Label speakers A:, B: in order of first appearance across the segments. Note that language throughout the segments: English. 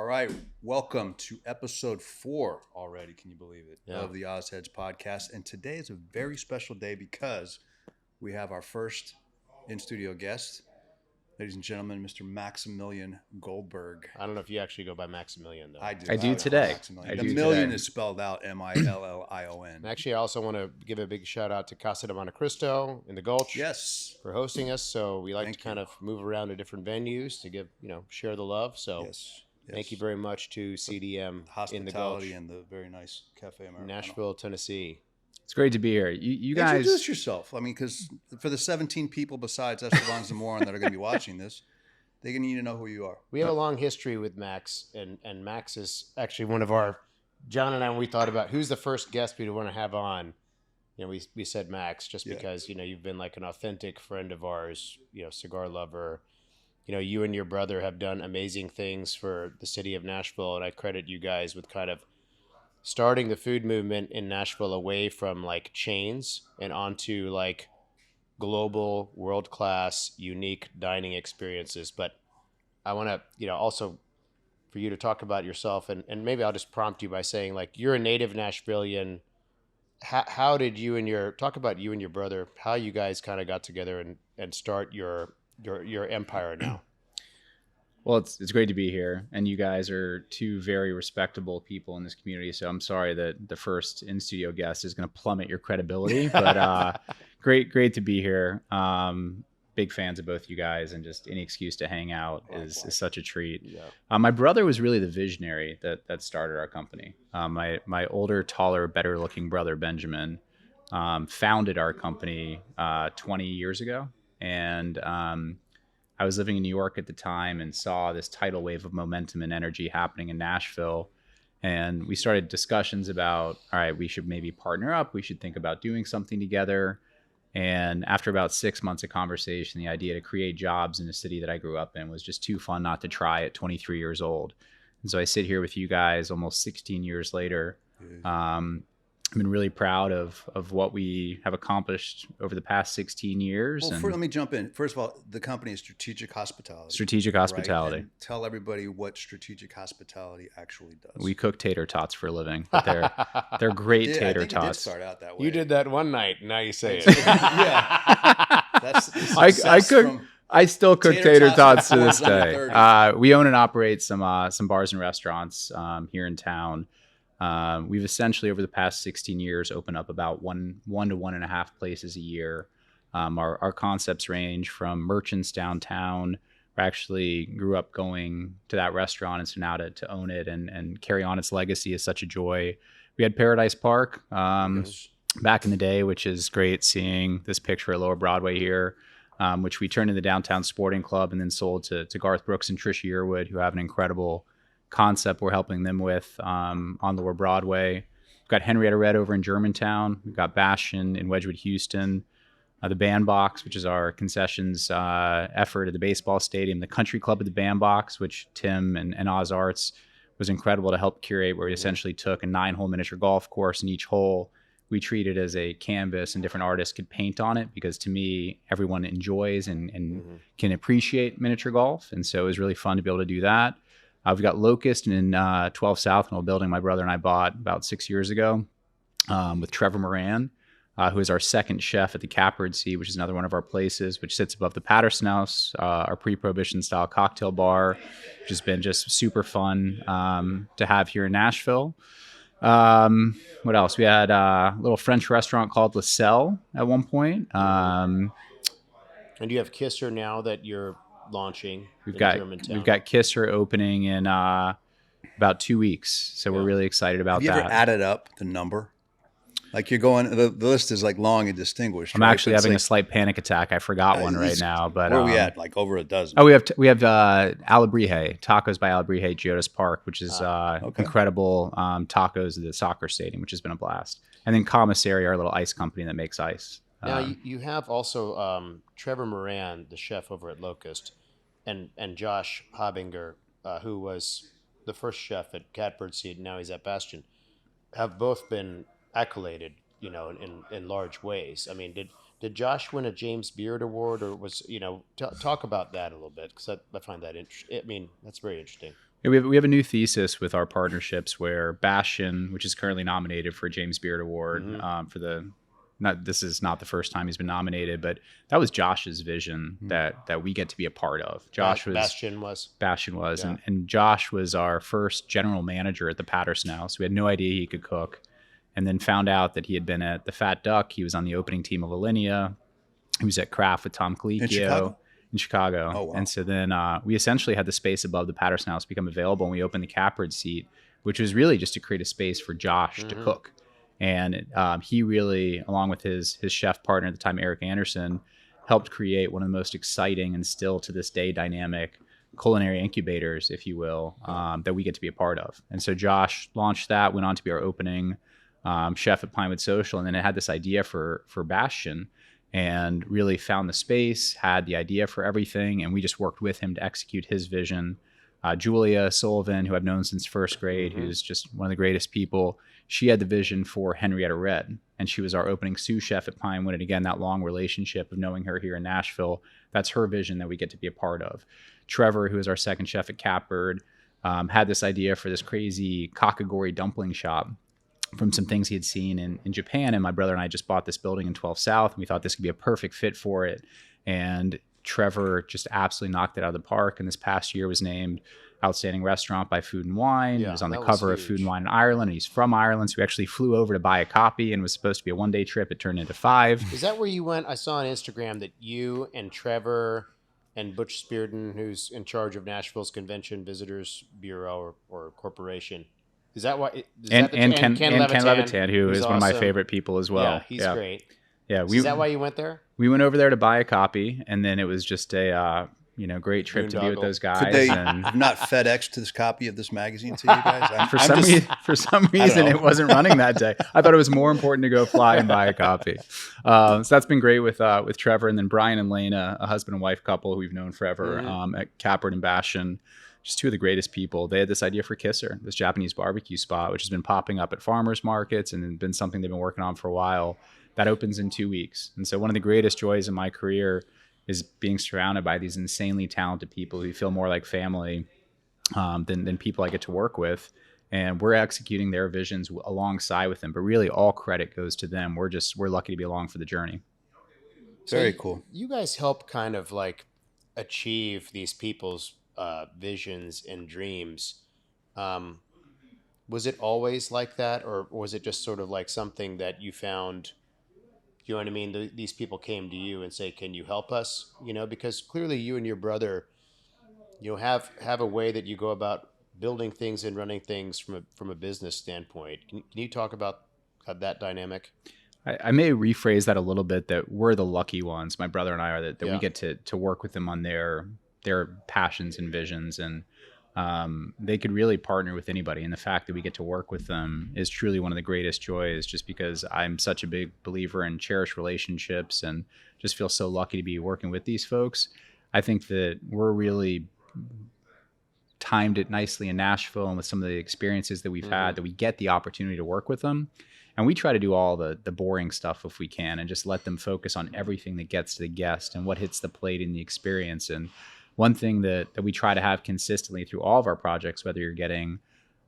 A: right, welcome to episode 4 already. Can you believe it?
B: Yeah.
A: Of the Ozheads podcast. And today is a very special day because we have our first in-studio guest, ladies and gentlemen, Mr. Maximilian Goldberg.
B: I don't know if you actually go by Maximilian, though.
A: I do.
C: I do today.
A: The million is spelled out Million.
B: Actually, I also want to give a big shout out to Casa de Monte Cristo in the Gulch.
A: Yes.
B: For hosting us. So we like
A: Thank
B: to kind of move around to different venues to give, share the love. So
A: Yes.
B: thank you very much to CDM in the Gulch,
A: Hospitality and the very nice Cafe Americano.
B: Nashville, Tennessee.
C: It's great to be here. You guys
A: introduce yourself. I mean, because for the 17 people besides Esteban Zamora that are going to be watching this, they're going to need to know who you are.
B: We have a long history with Max, and Max is actually one of our, John and I, when we thought about who's the first guest we want to have on, we said Max just because, you've been like an authentic friend of ours, cigar lover. You and your brother have done amazing things for the city of Nashville, and I credit you guys with kind of starting the food movement in Nashville away from like chains and onto like global, world-class, unique dining experiences. But I want to, also for you to talk about yourself, and maybe I'll just prompt you by saying, like, you're a native Nashvilleian. How did you and your brother, how you guys kind of got together and start your empire now?
C: Well, it's great to be here, and you guys are two very respectable people in this community. So I'm sorry that the first in-studio guest is going to plummet your credibility, but great to be here. Big fans of both you guys, and just any excuse to hang out is such a treat.
B: Yeah.
C: My brother was really the visionary that started our company. My older, taller, better-looking brother Benjamin founded our company 20 years ago, and I was living in New York at the time and saw this tidal wave of momentum and energy happening in Nashville. And we started discussions about, all right, we should maybe partner up. We should think about doing something together. And after about 6 months of conversation, the idea to create jobs in a city that I grew up in was just too fun not to try at 23 years old. And so I sit here with you guys almost 16 years later. I've been really proud of what we have accomplished over the past 16 years.
A: Well, let me jump in. First of all, the company is Strategic Hospitality.
C: Strategic Hospitality.
A: Right? And tell everybody what Strategic Hospitality actually does.
C: We cook tater tots for a living, but they're great tater
A: I think
C: tots.
A: It did start out that way.
B: You did that one night. Now you say it.
A: Yeah. That's
C: I still cook tater tots to this day. We own and operate some bars and restaurants here in town. We've essentially, over the past 16 years, opened up about one to 1.5 places a year. Our concepts range from merchants downtown. We actually grew up going to that restaurant, and so now to own it and carry on its legacy is such a joy. We had Paradise Park back in the day, which is great seeing this picture at Lower Broadway here, which we turned into Downtown Sporting Club and then sold to Garth Brooks and Trisha Yearwood, who have an incredible concept we're helping them with on Lower Broadway. We've got Henrietta Red over in Germantown. We've got Bastion in Wedgwood, Houston. The Bandbox, which is our concessions effort at the baseball stadium. The Country Club at the Bandbox, which Tim and Oz Arts was incredible to help curate, where we essentially took a 9-hole miniature golf course, and each hole we treated as a canvas and different artists could paint on it, because to me, everyone enjoys and can appreciate miniature golf. And so it was really fun to be able to do that. We've got Locust in 12 South, an old building my brother and I bought about 6 years ago with Trevor Moran, who is our second chef at the Catbird Sea, which is another one of our places, which sits above the Patterson House, our pre-prohibition style cocktail bar, which has been just super fun to have here in Nashville. What else? We had a little French restaurant called La Selle at one point.
B: And you have Kisser now that you're launching.
C: We've got Kisser opening in about 2 weeks, so we're really excited about that.
A: Have you ever added up the number? Like you're going, the list is like long and distinguished.
C: I'm actually having a slight panic attack. I forgot one right now, but
A: where are we at? Like over a dozen.
C: Oh, we have Alebrije, Tacos by Alebrije, Geodis Park, which is incredible tacos at the soccer stadium, which has been a blast. And then Commissary, our little ice company that makes ice.
B: Now you have also Trevor Moran, the chef over at Locust, and Josh Hobinger, who was the first chef at Catbird Seed, and now he's at Bastion, have both been accoladed, in large ways. I mean, did Josh win a James Beard Award, or was, talk about that a little bit, because I find that interesting. I mean, that's very interesting.
C: We have a new thesis with our partnerships where Bastion, which is currently nominated for a James Beard Award for the. This is not the first time he's been nominated, but that was Josh's vision that we get to be a part of. Bastion was, yeah. and Josh was our first general manager at the Patterson House. We had no idea he could cook, and then found out that he had been at the Fat Duck. He was on the opening team of Alinea. He was at Craft with Tom Colicchio in Chicago. Oh, wow. And so then we essentially had the space above the Patterson House become available, and we opened the Caprid seat, which was really just to create a space for Josh to cook. And he really, along with his chef partner at the time, Eric Anderson, helped create one of the most exciting and still to this day dynamic culinary incubators, if you will, that we get to be a part of. And so Josh launched that, went on to be our opening chef at Pinewood Social, and then it had this idea for Bastion, and really found the space, had the idea for everything, and we just worked with him to execute his vision. Julia Sullivan, who I've known since first grade, who's just one of the greatest people, she had the vision for Henrietta Red, and she was our opening sous chef at Pinewood. And again, that long relationship of knowing her here in Nashville, that's her vision that we get to be a part of. Trevor, who is our second chef at Catbird, had this idea for this crazy kakagori dumpling shop from some things he had seen in Japan. And my brother and I just bought this building in 12 South, and we thought this could be a perfect fit for it. And Trevor just absolutely knocked it out of the park. And this past year was named Outstanding Restaurant by Food and Wine. He was on the cover of Food and Wine in Ireland, and he's from Ireland. So we actually flew over to buy a copy, and it was supposed to be a one-day trip. It turned into 5.
B: Is that where you went? I saw on Instagram that you and Trevor and Butch Spearden, who's in charge of Nashville's Convention Visitors Bureau or Corporation. Is that why?
C: Ken Levitan, who is awesome. One of my favorite people as well.
B: Yeah, he's great.
C: Yeah,
B: is that why you went there?
C: We went over there to buy a copy, and then it was just a great trip to be with those guys.
A: Could they not FedEx to this copy of this magazine to you guys?
C: For some reason, it wasn't running that day. I thought it was more important to go fly and buy a copy. So that's been great with Trevor, and then Brian and Lena, a husband and wife couple who we've known forever at Capert and Bastion. Just two of the greatest people. They had this idea for Kisser, this Japanese barbecue spot, which has been popping up at farmers markets and been something they've been working on for a while. That opens in 2 weeks. And so one of the greatest joys in my career is being surrounded by these insanely talented people who feel more like family than people I get to work with. And we're executing their visions alongside with them. But really, all credit goes to them. We're lucky to be along for the journey.
A: Very cool.
B: You guys help kind of like achieve these people's visions and dreams. Was it always like that, or was it just sort of like something that you found? You know what I mean? These people came to you and say, "Can you help us?" Because clearly you and your brother, have a way that you go about building things and running things from a business standpoint. Can you talk about that dynamic?
C: I may rephrase that a little bit. That we're the lucky ones. My brother and I are that we get to work with them on their passions and visions, and they could really partner with anybody. And the fact that we get to work with them is truly one of the greatest joys, just because I'm such a big believer in cherished relationships and just feel so lucky to be working with these folks. I think that we're really timed it nicely in Nashville, and with some of the experiences that we've had, that we get the opportunity to work with them. And we try to do all the boring stuff if we can, and just let them focus on everything that gets to the guest and what hits the plate in the experience. And one thing that we try to have consistently through all of our projects, whether you're getting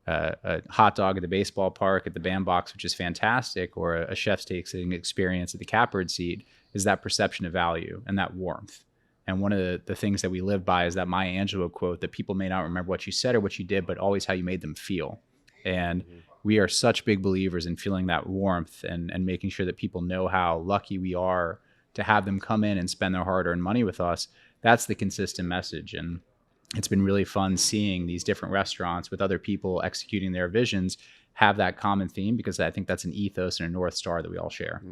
C: a hot dog at the baseball park, at the bandbox, which is fantastic, or a chef's tasting experience at the Catbird seat, is that perception of value and that warmth. And one of the things that we live by is that Maya Angelou quote that people may not remember what you said or what you did, but always how you made them feel. And we are such big believers in feeling that warmth and making sure that people know how lucky we are to have them come in and spend their hard-earned money with us. That's the consistent message. And it's been really fun seeing these different restaurants with other people executing their visions have that common theme, because I think that's an ethos and a North Star that we all share.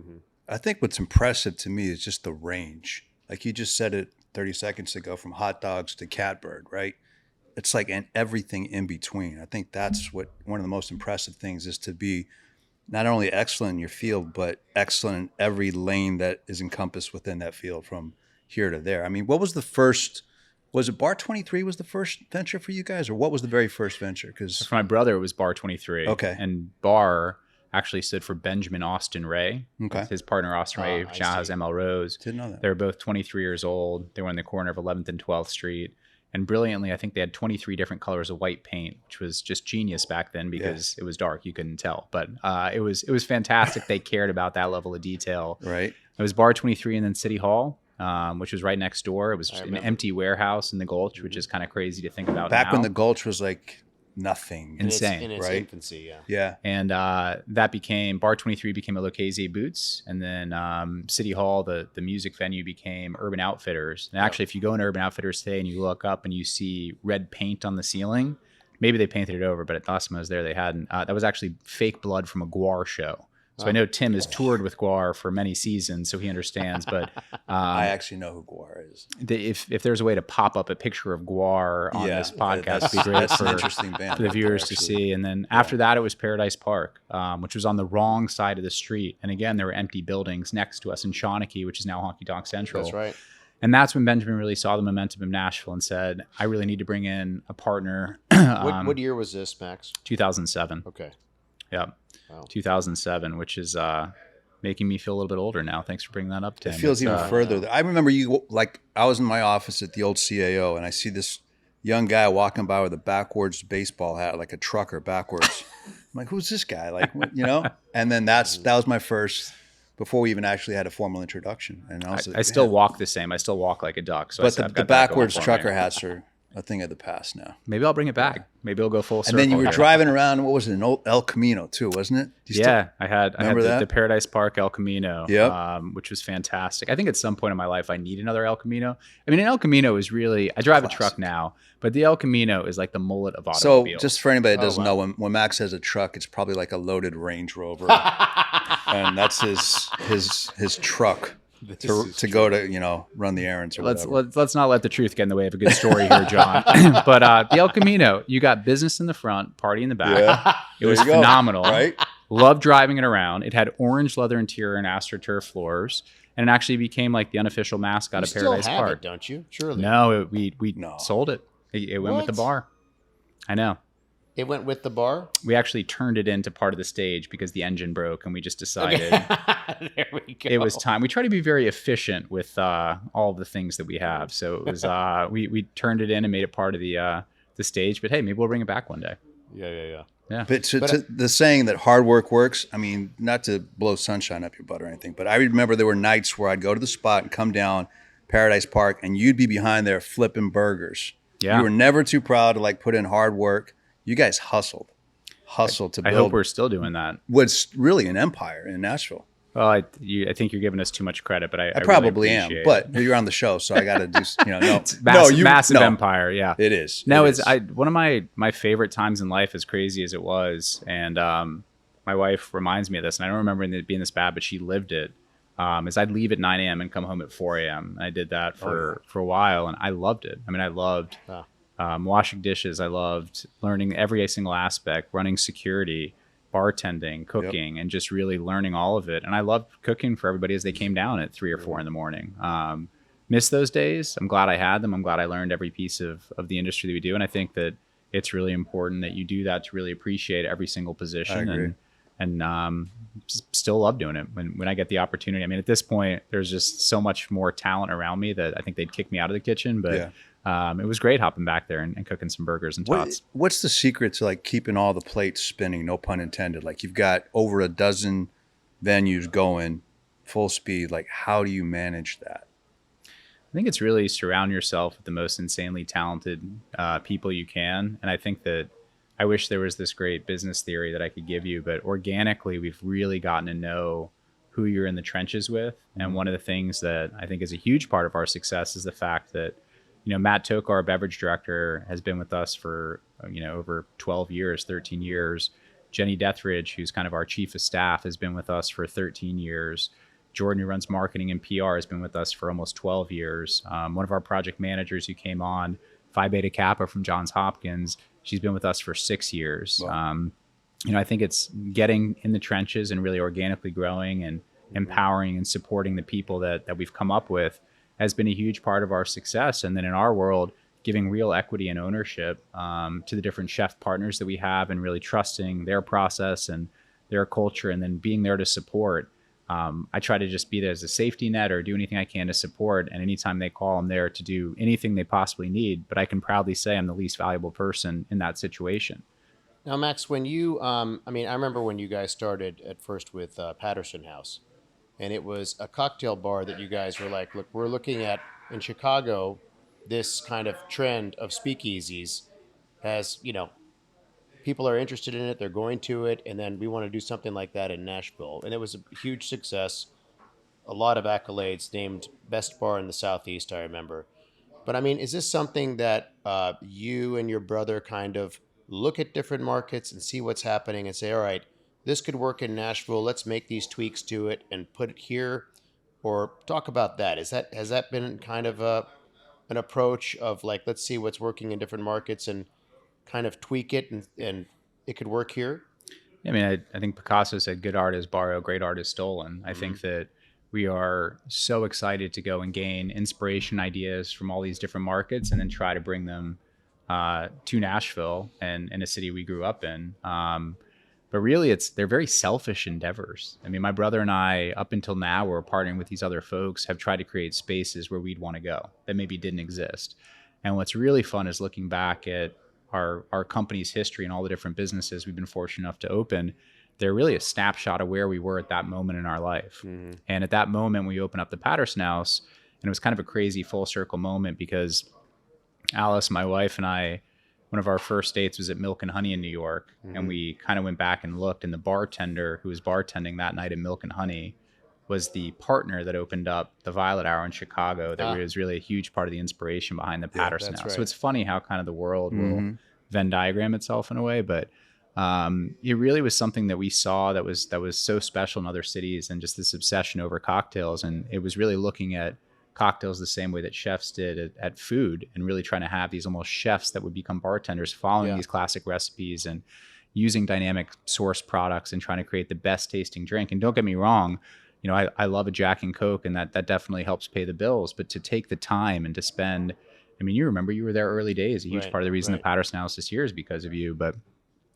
A: I think what's impressive to me is just the range. Like you just said it 30 seconds ago, from hot dogs to Catbird, right? It's like and everything in between. I think that's what one of the most impressive things is, to be not only excellent in your field, but excellent in every lane that is encompassed within that field from here to there. I mean, what was the first, was it Bar 23 was the first venture for you guys, or what was the very first venture? Because
C: for my brother, it was Bar 23.
A: Okay.
C: And Bar actually stood for Benjamin Austin Ray. Okay. His partner, Austin Ray, now has ML Rose.
A: Didn't know that.
C: They were both 23 years old. They were on the corner of 11th and 12th Street. And brilliantly, I think they had 23 different colors of white paint, which was just genius back then because it was dark. You couldn't tell. But it was fantastic. They cared about that level of detail.
A: Right.
C: It was Bar 23 and then City Hall, which was right next door. It was just an empty warehouse in the Gulch, which is kind of crazy to think about
A: back
C: now.
A: when the Gulch was like nothing.
C: Insane.
B: In its
A: right?
B: infancy, yeah.
A: Yeah.
C: And that became, Bar 23 became a Lucchese Boots. And then City Hall, the music venue, became Urban Outfitters. And actually, if you go into Urban Outfitters today and you look up and you see red paint on the ceiling, maybe they painted it over, but at last time I was there, they hadn't. That was actually fake blood from a Guar show. So I know Tim has toured with Guar for many seasons, so he understands. But
A: I actually know who Guar is.
C: If there's a way to pop up a picture of Guar on this podcast, it'd be great
A: an interesting band
C: for the viewers to see. And then after that, it was Paradise Park, which was on the wrong side of the street. And again, there were empty buildings next to us in Shawnee, which is now Honky Tonk Central.
B: That's right.
C: And that's when Benjamin really saw the momentum of Nashville and said, I really need to bring in a partner.
B: What year was this, Max?
C: 2007.
B: Okay.
C: Yeah.
B: Wow.
C: 2007, which is making me feel a little bit older now. Thanks for bringing that up, Tim.
A: It feels even further. I remember I was in my office at the old CAO, and I see this young guy walking by with a backwards baseball hat, like a trucker backwards. I'm like, who's this guy? Like, And then that was my first, before we even actually had a formal introduction. And
C: I still walk the same. I still walk like a duck. So
A: but the backwards trucker hats are a thing of the past now.
C: Maybe I'll bring it back. Maybe I'll go full circle.
A: And then you were driving around, what was it, an old El Camino too, wasn't it?
C: I had the Paradise Park El Camino, which was fantastic. I think at some point in my life I need another El Camino. I mean, an El Camino is really, I drive a truck now, but the El Camino is like the mullet of automobiles.
A: So just for anybody that doesn't know, when Max has a truck, it's probably like a loaded Range Rover. And that's his truck. To go to run the errands or whatever.
C: Let's not let the truth get in the way of a good story here, John. But the El Camino, you got business in the front, party in the back.
A: Yeah.
C: It was phenomenal.
A: Right?
C: Loved driving it around. It had orange leather interior and AstroTurf floors, and it actually became like the unofficial mascot of Paradise
B: still have
C: Park.
B: It, don't you? Surely.
C: No, we sold it. It went with the bar. I know.
B: It went with the bar?
C: We actually turned it into part of the stage because the engine broke, and we just decided
B: there we go.
C: It was time. We try to be very efficient with all of the things that we have. So it was we turned it in and made it part of the stage. But hey, maybe we'll bring it back one day.
B: Yeah.
A: But to the saying that hard work works, I mean, not to blow sunshine up your butt or anything, but I remember there were nights where I'd go to the spot and come down Paradise Park, and you'd be behind there flipping burgers. Yeah. You were never too proud to put in hard work. You guys hustled to build.
C: I hope we're still doing that.
A: What's really an empire in Nashville.
C: Well, I think you're giving us too much credit, but I
A: probably
C: really
A: am.
C: It.
A: But you're on the show, so I got to do.
C: Massive empire. Yeah,
A: it is.
C: No, it's one of my favorite times in life, as crazy as it was, and my wife reminds me of this, and I don't remember it being this bad, but she lived it. Is I'd leave at 9 a.m. and come home at 4 a.m. And I did that for a while, and I loved it. I mean, I loved. Washing dishes. I loved learning every single aspect, running security, bartending, cooking, and just really learning all of it. And I loved cooking for everybody as they came down at 3 or 4 in the morning. Miss those days. I'm glad I had them. I'm glad I learned every piece of the industry that we do. And I think that it's really important that you do that to really appreciate every single position.
A: I agree.
C: And still love doing it when I get the opportunity. I mean, at this point, there's just so much more talent around me that I think they'd kick me out of the kitchen. But it was great hopping back there and cooking some burgers and tots.
A: What's the secret to keeping all the plates spinning? No pun intended. You've got over a dozen venues going full speed. How do you manage that?
C: I think it's really surround yourself with the most insanely talented people you can. And I think that I wish there was this great business theory that I could give you, but organically we've really gotten to know who you're in the trenches with. And one of the things that I think is a huge part of our success is the fact that Matt Toka, our beverage director, has been with us for, over 12 years, 13 years. Jenny Dethridge, who's kind of our chief of staff, has been with us for 13 years. Jordan, who runs marketing and PR, has been with us for almost 12 years. One of our project managers who came on, Phi Beta Kappa from Johns Hopkins, she's been with us for 6 years. Wow. I think it's getting in the trenches and really organically growing and empowering and supporting the people that we've come up with has been a huge part of our success. And then in our world, giving real equity and ownership to the different chef partners that we have and really trusting their process and their culture and then being there to support. I try to just be there as a safety net or do anything I can to support. And anytime they call, I'm there to do anything they possibly need. But I can proudly say I'm the least valuable person in that situation.
B: Now, Max, when you, I remember when you guys started at first with Patterson House, and it was a cocktail bar that you guys were like, look, we're looking at in Chicago, this kind of trend of speakeasies has, people are interested in it, they're going to it, and then we want to do something like that in Nashville. And it was a huge success, a lot of accolades, named best bar in the Southeast, I remember. But is this something that you and your brother kind of look at different markets and see what's happening and say, all right, this could work in Nashville, let's make these tweaks to it and put it here? Or talk about that. Has that been kind of an approach of like, let's see what's working in different markets and kind of tweak it and it could work here?
C: I think Picasso said, good art is borrowed, great art is stolen. I think that we are so excited to go and gain inspiration ideas from all these different markets and then try to bring them to Nashville and in a city we grew up in. But really, they're very selfish endeavors. My brother and I, up until now, we're partnering with these other folks, have tried to create spaces where we'd want to go that maybe didn't exist. And what's really fun is looking back at our company's history and all the different businesses we've been fortunate enough to open. They're really a snapshot of where we were at that moment in our life. Mm-hmm. And at that moment, we opened up the Patterson House, and it was kind of a crazy full circle moment because Alice, my wife, and I, one of our first dates was at Milk and Honey in New York. Mm-hmm. And we kind of went back and looked, and the bartender who was bartending that night at Milk and Honey was the partner that opened up the Violet Hour in Chicago. That was really a huge part of the inspiration behind the Patterson House. Right. So it's funny how kind of the world will Venn diagram itself in a way, but it really was something that we saw that was so special in other cities, and just this obsession over cocktails. And it was really looking at cocktails the same way that chefs did at food, and really trying to have these almost chefs that would become bartenders, following these classic recipes and using dynamic source products and trying to create the best tasting drink. And don't get me wrong, I love a Jack and Coke, and that definitely helps pay the bills. But to take the time and to spend, you remember you were there early days. A huge part of the reason the Patterson House is here is because of you. But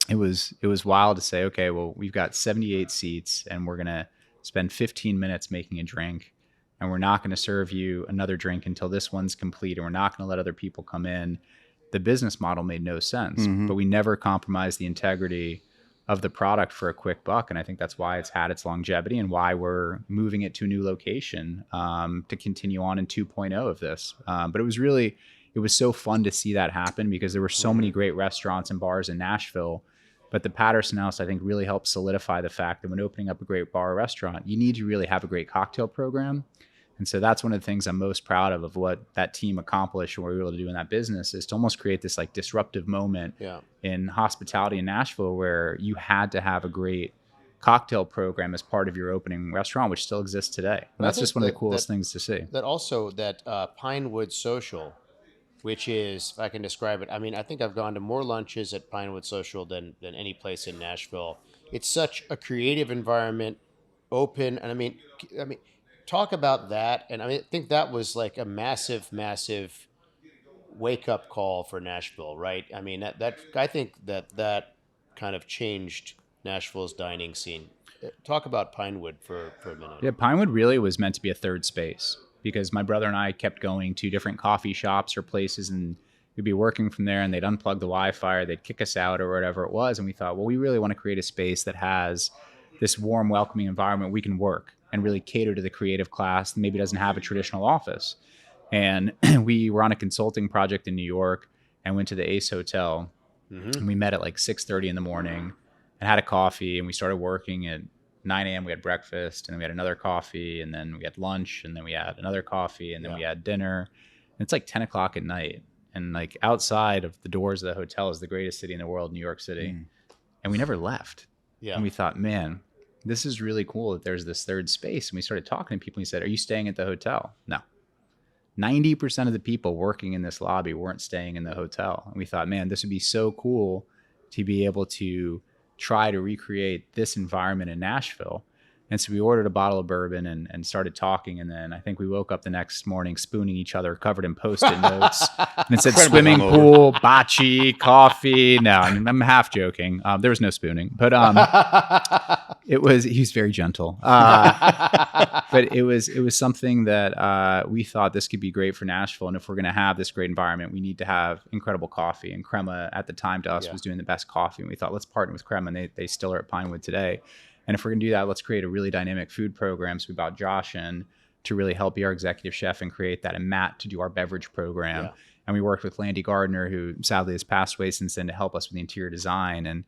C: it was wild to say, okay, well, we've got 78 seats, and we're gonna spend 15 minutes making a drink, and we're not going to serve you another drink until this one's complete, and we're not going to let other people come in. The business model made no sense, but we never compromised the integrity of the product for a quick buck. And I think that's why it's had its longevity and why we're moving it to a new location to continue on in 2.0 of this. But it was so fun to see that happen because there were so many great restaurants and bars in Nashville. But the Patterson House, I think, really helped solidify the fact that when opening up a great bar or restaurant, you need to really have a great cocktail program. And so that's one of the things I'm most proud of what that team accomplished and what we were able to do in that business, is to almost create this like disruptive moment in hospitality in Nashville, where you had to have a great cocktail program as part of your opening restaurant, which still exists today. And that's just one of the coolest things to see.
B: That Pinewood Social, which is, if I can describe it, I think I've gone to more lunches at Pinewood Social than any place in Nashville. It's such a creative environment, open, and talk about that. And I think that was like a massive wake up call for Nashville, right? I think that kind of changed Nashville's dining scene. Talk about Pinewood for a minute.
C: Yeah, Pinewood really was meant to be a third space, because my brother and I kept going to different coffee shops or places, and we'd be working from there, and they'd unplug the Wi-Fi or they'd kick us out or whatever it was. And we thought, well, we really want to create a space that has this warm, welcoming environment we can work and really cater to the creative class that maybe doesn't have a traditional office. And we were on a consulting project in New York and went to the Ace Hotel. And we met at like 6:30 in the morning and had a coffee, and we started working at 9 a.m. We had breakfast, and then we had another coffee, and then we had lunch, and then we had another coffee, and then we had dinner. And it's like 10 o'clock at night. And like outside of the doors of the hotel is the greatest city in the world, New York City. And we never left. And we thought, man, this is really cool that there's this third space. And we started talking to people, and he said, are you staying at the hotel? No. 90% of the people working in this lobby weren't staying in the hotel. And we thought, man, this would be so cool to be able to try to recreate this environment in Nashville. And so we ordered a bottle of bourbon and started talking. And then I think we woke up the next morning spooning each other, covered in Post-it notes. And it said swimming pool, bocce, coffee. No, I'm half joking. There was no spooning, but he was very gentle. But it was something that we thought this could be great for Nashville. And if we're going to have this great environment, we need to have incredible coffee. And Crema at the time to us was doing the best coffee. And we thought, let's partner with Crema. And they still are at Pinewood today. And if we're going to do that, let's create a really dynamic food program. So we brought Josh in to really help be our executive chef and create that, and Matt to do our beverage program. Yeah. And we worked with Landy Gardner, who sadly has passed away since then, to help us with the interior design. And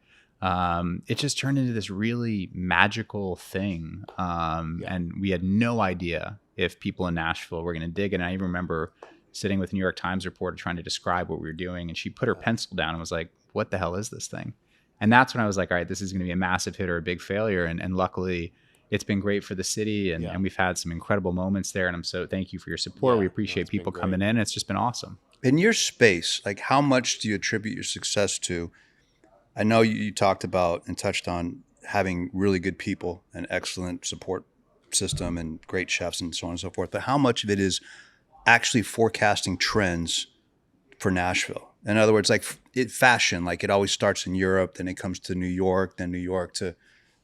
C: it just turned into this really magical thing. And we had no idea if people in Nashville were going to dig it. And I even remember sitting with a New York Times reporter trying to describe what we were doing. And she put her pencil down and was like, what the hell is this thing? And that's when I was like, all right, this is going to be a massive hit or a big failure. And luckily, it's been great for the city. And we've had some incredible moments there. And I'm so thank you for your support. We appreciate people coming in. It's just been awesome.
A: In your space, like how much do you attribute your success to? I know you talked about and touched on having really good people, an excellent support system, and great chefs and so on and so forth. But how much of it is actually forecasting trends for Nashville? In other words, like fashion, like it always starts in Europe, then it comes to New York, then New York to,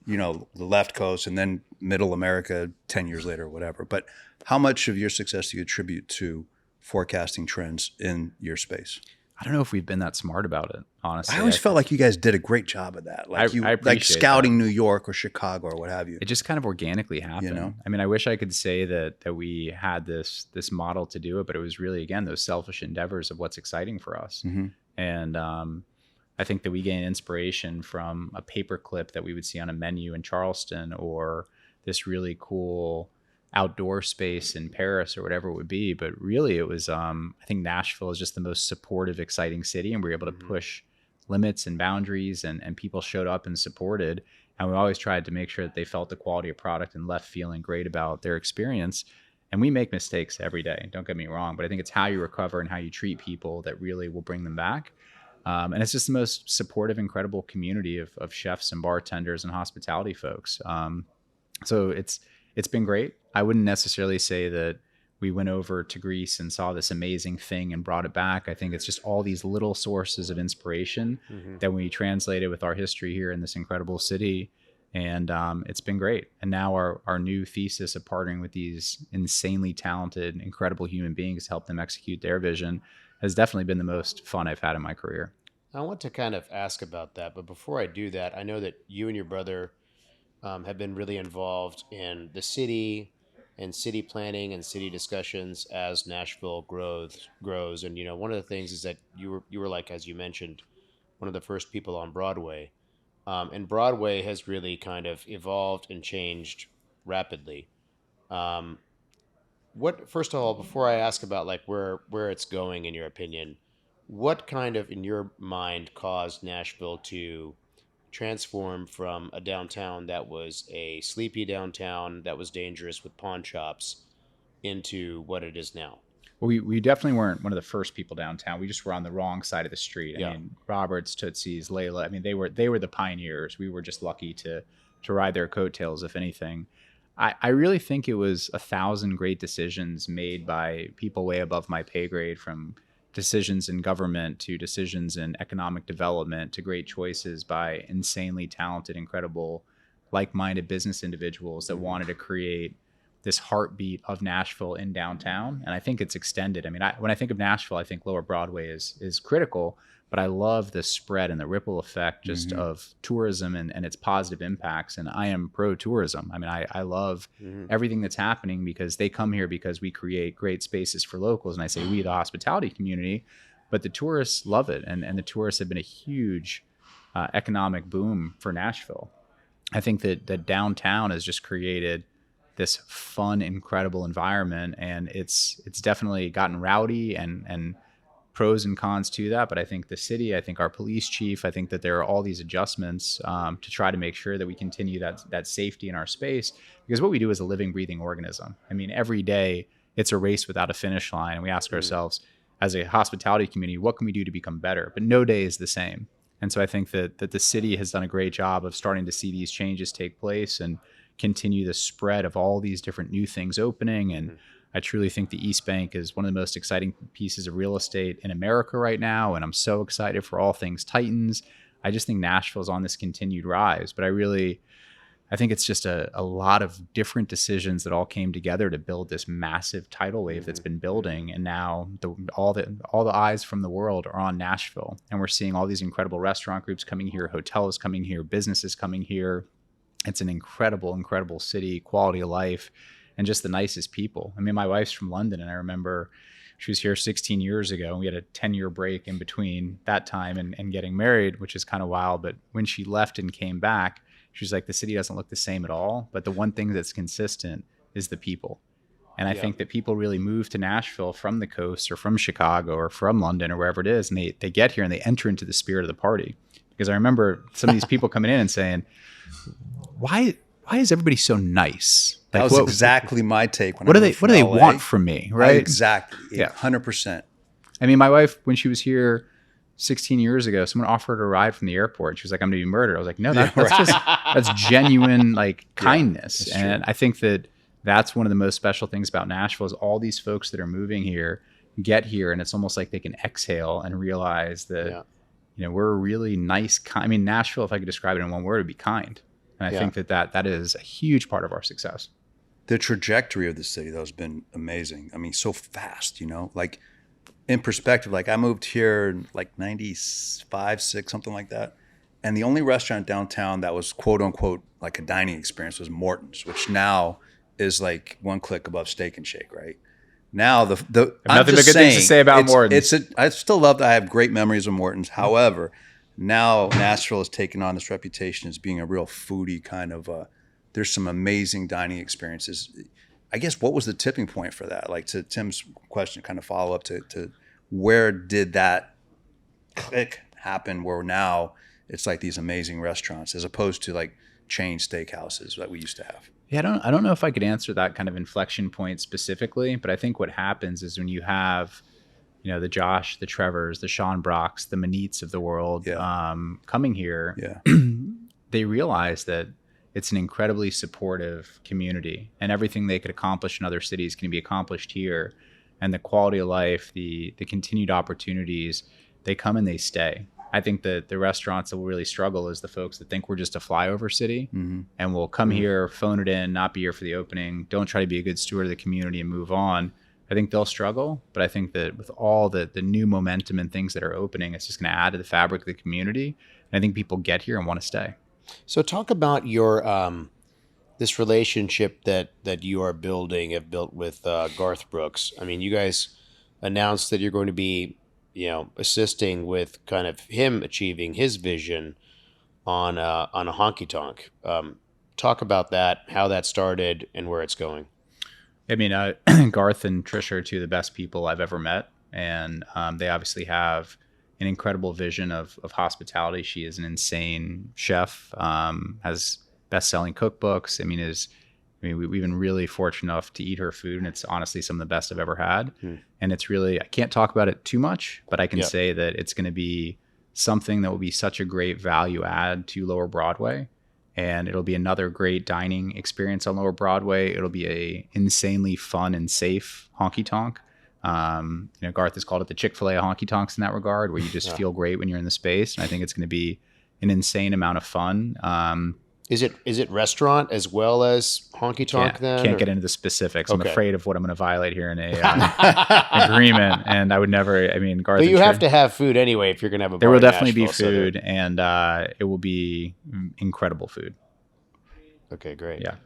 A: the left coast, and then middle America 10 years later or whatever. But how much of your success do you attribute to forecasting trends in your space?
C: I don't know if we've been that smart about it, honestly.
A: I always felt like you guys did a great job of that. Like like scouting New York or Chicago or what have you.
C: It just kind of organically happened. I mean, I wish I could say that we had this model to do it, but it was really, again, those selfish endeavors of what's exciting for us. Mm-hmm. And I think that we gain inspiration from a paperclip that we would see on a menu in Charleston, or this really cool outdoor space in Paris or whatever it would be. But really it was, I think Nashville is just the most supportive, exciting city. And we were able to push limits and boundaries, and people showed up and supported. And we always tried to make sure that they felt the quality of product and left feeling great about their experience. And we make mistakes every day, don't get me wrong, but I think it's how you recover and how you treat people that really will bring them back. And it's just the most supportive, incredible community of chefs and bartenders and hospitality folks. So it's been great. I wouldn't necessarily say that we went over to Greece and saw this amazing thing and brought it back. I think it's just all these little sources of inspiration that we translated with our history here in this incredible city. And it's been great. And now our new thesis of partnering with these insanely talented, incredible human beings to help them execute their vision has definitely been the most fun I've had in my career.
B: I want to kind of ask about that. But before I do that, I know that you and your brother have been really involved in the city and city planning and city discussions as Nashville grows. And, one of the things is that you were like, as you mentioned, one of the first people on Broadway. And Broadway has really kind of evolved and changed rapidly. First of all, before I ask about like where it's going, in your opinion, what kind of, in your mind, caused Nashville to transform from a downtown that was a sleepy downtown that was dangerous with pawn shops into what it is now?
C: Well, we definitely weren't one of the first people downtown. We just were on the wrong side of the street. I mean, Roberts, Tootsie's, Layla. I mean, they were the pioneers. We were just lucky to ride their coattails, if anything. I really think it was 1,000 great decisions made by people way above my pay grade, from decisions in government to decisions in economic development to great choices by insanely talented, incredible, like-minded business individuals that wanted to create this heartbeat of Nashville in downtown. And I think it's extended. I mean, when I think of Nashville, I think Lower Broadway is critical, but I love the spread and the ripple effect just of tourism and its positive impacts. And I am pro-tourism. I mean, I love everything that's happening, because they come here because we create great spaces for locals. And I say we, the hospitality community, but the tourists love it. And the tourists have been a huge economic boom for Nashville. I think that downtown has just created this fun, incredible environment, and it's definitely gotten rowdy and pros and cons to that. But I think the city, I think our police chief, I think that there are all these adjustments to try to make sure that we continue that safety in our space, because what we do is a living, breathing organism. I mean, every day it's a race without a finish line, and we ask ourselves as a hospitality community, what can we do to become better? But no day is the same. And so I think that the city has done a great job of starting to see these changes take place and continue the spread of all these different new things opening. And I truly think the East Bank is one of the most exciting pieces of real estate in America right now. And I'm so excited for all things Titans. I just think Nashville's on this continued rise. But I think it's just a lot of different decisions that all came together to build this massive tidal wave that's been building. And now all the eyes from the world are on Nashville. And we're seeing all these incredible restaurant groups coming here, hotels coming here, businesses coming here. It's an incredible, incredible city, quality of life, and just the nicest people. I mean, my wife's from London, and I remember she was here 16 years ago, and we had a 10-year break in between that time and getting married, which is kind of wild. But when she left and came back, she was like, the city doesn't look the same at all. But the one thing that's consistent is the people. And I think that people really move to Nashville from the coast or from Chicago or from London or wherever it is. And they get here and they enter into the spirit of the party. Because I remember some of these people coming in and saying, why is everybody so nice?
A: Like, that was exactly my take.
C: What do they want from me? Right?
A: Exactly.
C: Yeah.
A: 100%.
C: I mean, my wife, when she was here 16 years ago, someone offered her a ride from the airport. She was like, I'm going to be murdered. I was like, no, that's genuine, like, kindness. And I think that's one of the most special things about Nashville is all these folks that are moving here get here, and it's almost like they can exhale and realize that, we're a really nice, I mean, Nashville, if I could describe it in one word, would be kind. And I think that is a huge part of our success.
A: The trajectory of the city, though, has been amazing. I mean, so fast, like, in perspective, like I moved here in like 95, 6, something like that. And the only restaurant downtown that was quote unquote like a dining experience was Morton's, which now is like one click above Steak and Shake, right? Now the
C: nothing but good things to say about Morton's.
A: I still love that. I have great memories of Morton's. However, now Nashville has taken on this reputation as being a real foodie kind of there's some amazing dining experiences. I guess what was the tipping point for that? Like to Tim's question, kind of follow up to where did that click happen where now it's like these amazing restaurants as opposed to like chain steakhouses that we used to have?
C: Yeah, I don't know if I could answer that kind of inflection point specifically, but I think what happens is when you have, the Josh, the Trevors, the Sean Brocks, the Manites of the world coming here, they realize that it's an incredibly supportive community and everything they could accomplish in other cities can be accomplished here. And the quality of life, the continued opportunities, they come and they stay. I think that the restaurants that will really struggle is the folks that think we're just a flyover city and will come here, phone it in, not be here for the opening, don't try to be a good steward of the community and move on. I think they'll struggle, but I think that with all the new momentum and things that are opening, it's just going to add to the fabric of the community. And I think people get here and want to stay.
B: So talk about your this relationship that you are have built with Garth Brooks. I mean, you guys announced that you're going to be, assisting with kind of him achieving his vision on a Honky Tonk. Talk about that, how that started, and where it's going.
C: I mean, Garth and Trisha are two of the best people I've ever met, and they obviously have an incredible vision of hospitality. She is an insane chef, has best-selling cookbooks. We've been really fortunate enough to eat her food, and it's honestly some of the best I've ever had. And it's really, I can't talk about it too much, but I can say that it's going to be something that will be such a great value add to Lower Broadway. And it'll be another great dining experience on Lower Broadway. It'll be a insanely fun and safe honky tonk. Garth has called it the Chick-fil-A honky tonks in that regard, where you just feel great when you're in the space. And I think it's going to be an insane amount of fun.
B: Is it restaurant as well as honky tonk then?
C: Can't get into the specifics. I'm afraid of what I'm going to violate here in a agreement. And I would never, Garth.
B: But you have to have food anyway if you're going to have a bar.
C: There will definitely be food, and it will be incredible food.
B: Okay, great.
C: Yeah.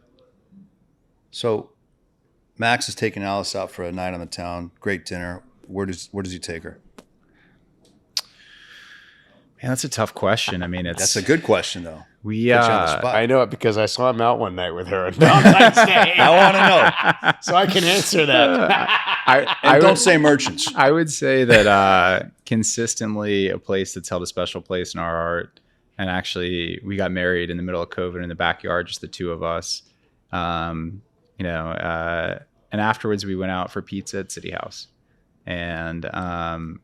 A: So Max is taking Alice out for a night on the town. Great dinner. Where does he take her?
C: Man, that's a tough question.
A: That's a good question though.
B: I know it because I saw him out one night with her on Valentine's Day.
A: I want to know,
B: so I can answer that.
A: Don't say merchants.
C: I would say that consistently a place that's held a special place in our heart. And actually, we got married in the middle of COVID in the backyard, just the two of us. And afterwards we went out for pizza at City House. And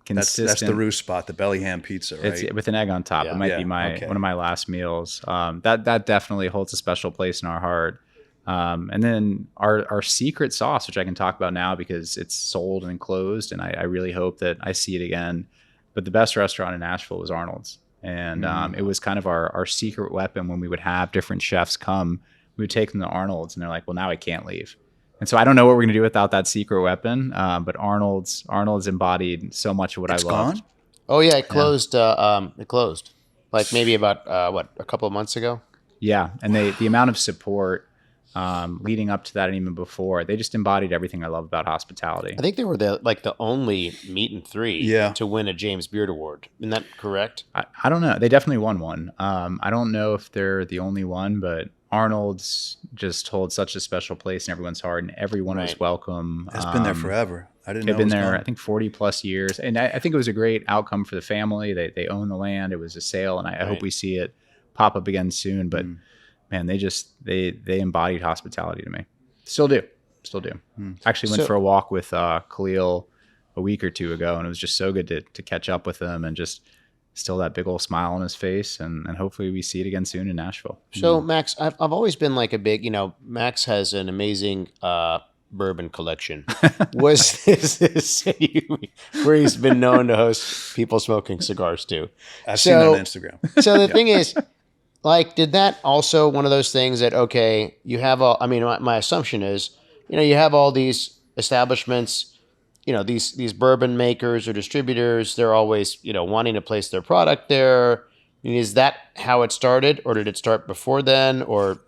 C: consistent.
A: That's the roost spot, the belly ham pizza, right?
C: It's with an egg on top. It might be one of my last meals. That definitely holds a special place in our heart. And then our secret sauce, which I can talk about now because it's sold and closed, and I really hope that I see it again. But the best restaurant in Nashville was Arnold's. And it was kind of our secret weapon when we would have different chefs come. We would take them to Arnold's, and they're like, well, now I can't leave. And so I don't know what we're going to do without that secret weapon. But Arnold's embodied so much of what I loved.
A: Gone?
B: Oh, yeah, it closed. It closed like maybe about, a couple of months ago?
C: Yeah, and the amount of support leading up to that and even before, they just embodied everything I love about hospitality.
B: I think they were the only meat and three to win a James Beard Award. Isn't that correct?
C: I don't know. They definitely won one. I don't know if they're the only one, but Arnold's just holds such a special place in everyone's heart, and everyone was welcome.
A: It's been there forever. I didn't know
C: they've been there, I think, 40 plus years. And I think it was a great outcome for the family. They own the land. It was a sale, and I hope we see it pop up again soon. But man, they embodied hospitality to me. Still do. Actually went for a walk with Khalil a week or two ago, and it was just so good to catch up with him, and just still that big old smile on his face, and hopefully we see it again soon in Nashville.
B: So Max, I've always been like a big, Max has an amazing bourbon collection. Was this city where he's been known to host people smoking cigars too?
A: I've seen that on Instagram.
B: So the thing is, like, did that also one of those things that, okay, you have all, I mean, my assumption is, you have all these establishments, these bourbon makers or distributors, they're always, wanting to place their product there. I mean, is that how it started, or did it start before then, or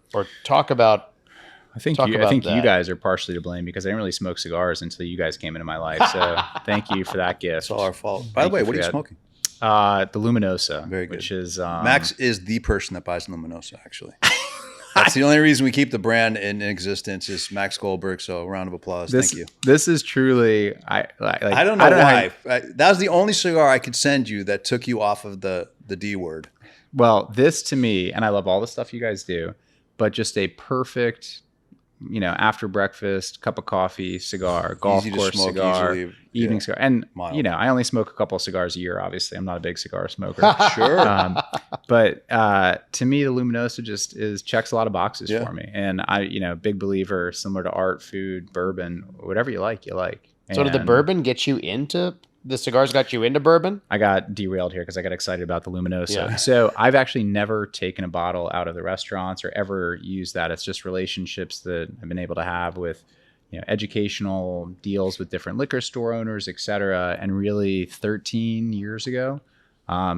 B: talk about?
C: I think you guys are partially to blame, because I didn't really smoke cigars until you guys came into my life. So thank you for that gift.
A: It's all our fault. By the way, what are you smoking?
C: The Luminosa.
A: Very good.
C: Which is
A: Max is the person that buys Luminosa, actually. That's the only reason we keep the brand in existence, is Max Goldberg. So a round of applause. Thank you.
C: This is truly, I
A: don't know why. That was the only cigar I could send you that took you off of the D word.
C: Well, this to me, and I love all the stuff you guys do, but just a perfect, after breakfast, cup of coffee, cigar, golf course cigar, evening cigar. And,
A: mild.
C: I only smoke a couple of cigars a year, obviously. I'm not a big cigar smoker.
A: Sure.
C: But to me, the Luminosa just checks a lot of boxes for me. And I, big believer, similar to art, food, bourbon, whatever you like, you like.
B: So did the bourbon get you into, the cigars got you into bourbon?
C: I got derailed here because I got excited about the Luminosa. Yeah. So I've actually never taken a bottle out of the restaurants or ever used that. It's just relationships that I've been able to have with, educational deals with different liquor store owners, et cetera. And really 13 years ago,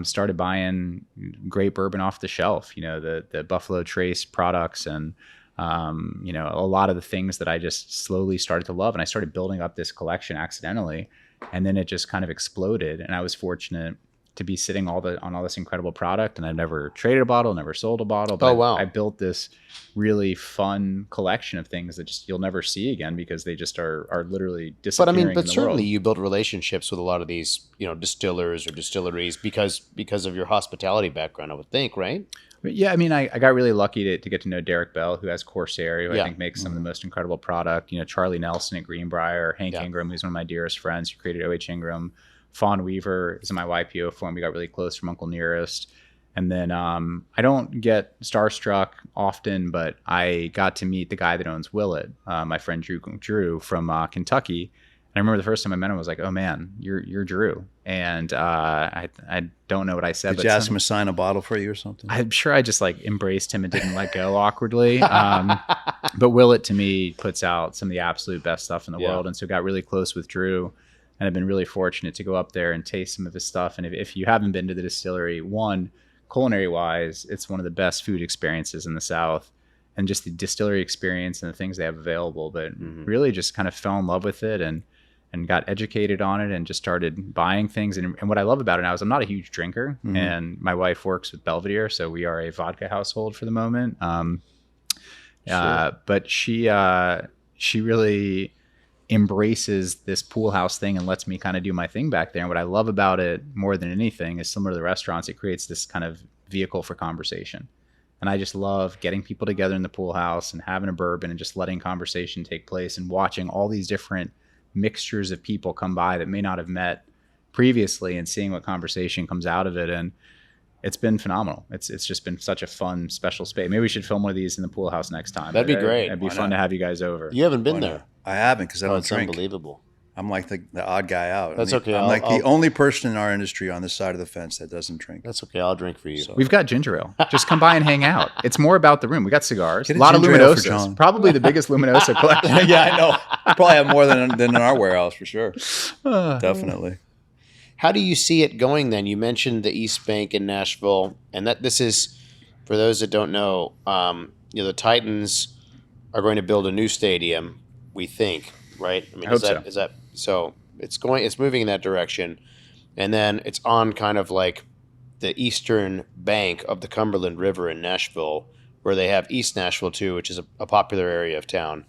C: started buying great bourbon off the shelf, the Buffalo Trace products and, a lot of the things that I just slowly started to love. And I started building up this collection accidentally. And then it just kind of exploded. And I was fortunate to be sitting on all this incredible product. And I never traded a bottle, never sold a bottle. But I built this really fun collection of things that just you'll never see again, because they just are literally disappearing.
B: But certainly you built relationships with a lot of these, distillers or distilleries because of your hospitality background, I would think, right?
C: Yeah, I mean, I got really lucky to get to know Derek Bell, who has Corsair, who I think makes some of the most incredible product. Charlie Nelson at Greenbrier, Hank Ingram, who's one of my dearest friends, who created O.H. Ingram. Fawn Weaver is in my YPO form. We got really close from Uncle Nearest. And then I don't get starstruck often, but I got to meet the guy that owns Willet, my friend Drew from Kentucky. And I remember the first time I met him, I was like, "Oh man, you're Drew." And I don't know what I said.
A: Did you ask him to sign a bottle for you or something?
C: I'm sure I just embraced him and didn't let go awkwardly. But Willet to me puts out some of the absolute best stuff in the world, and so got really close with Drew. And I've been really fortunate to go up there and taste some of his stuff. And if you haven't been to the distillery, culinary wise, it's one of the best food experiences in the South. And just the distillery experience and the things they have available, but really just kind of fell in love with it and got educated on it and just started buying things. And what I love about it now is I'm not a huge drinker, and my wife works with Belvedere, so we are a vodka household for the moment. But she really embraces this pool house thing and lets me kind of do my thing back there. And what I love about it more than anything is, similar to the restaurants, it creates this kind of vehicle for conversation. And I just love getting people together in the pool house and having a bourbon and just letting conversation take place and watching all these different mixtures of people come by that may not have met previously and seeing what conversation comes out of it. And it's been phenomenal. It's just been such a fun, special space. Maybe we should film one of these in the pool house next time.
B: That'd be great.
C: It'd be fun to have you guys over.
B: You haven't been there.
A: I haven't because I don't drink.
B: It's unbelievable.
A: I'm like the odd guy out.
B: That's okay.
A: I'm the only person in our industry on this side of the fence that doesn't drink.
B: That's okay. I'll drink for you.
C: We've got ginger ale. Just come by and hang out. It's more about the room. We got cigars.
A: Get
C: a lot of
A: ginger ale for
C: luminosas.
A: John.
C: Probably the biggest luminosa collection.
A: Yeah, I know. We probably have more than in our warehouse for sure. Definitely.
B: How do you see it going then? You mentioned the East Bank in Nashville, and that this is, for those that don't know, the Titans are going to build a new stadium, we think, right? I mean,
C: I hope so.
B: Is that so? It's moving in that direction, and then it's on kind of like the eastern bank of the Cumberland River in Nashville, where they have East Nashville too, which is a popular area of town.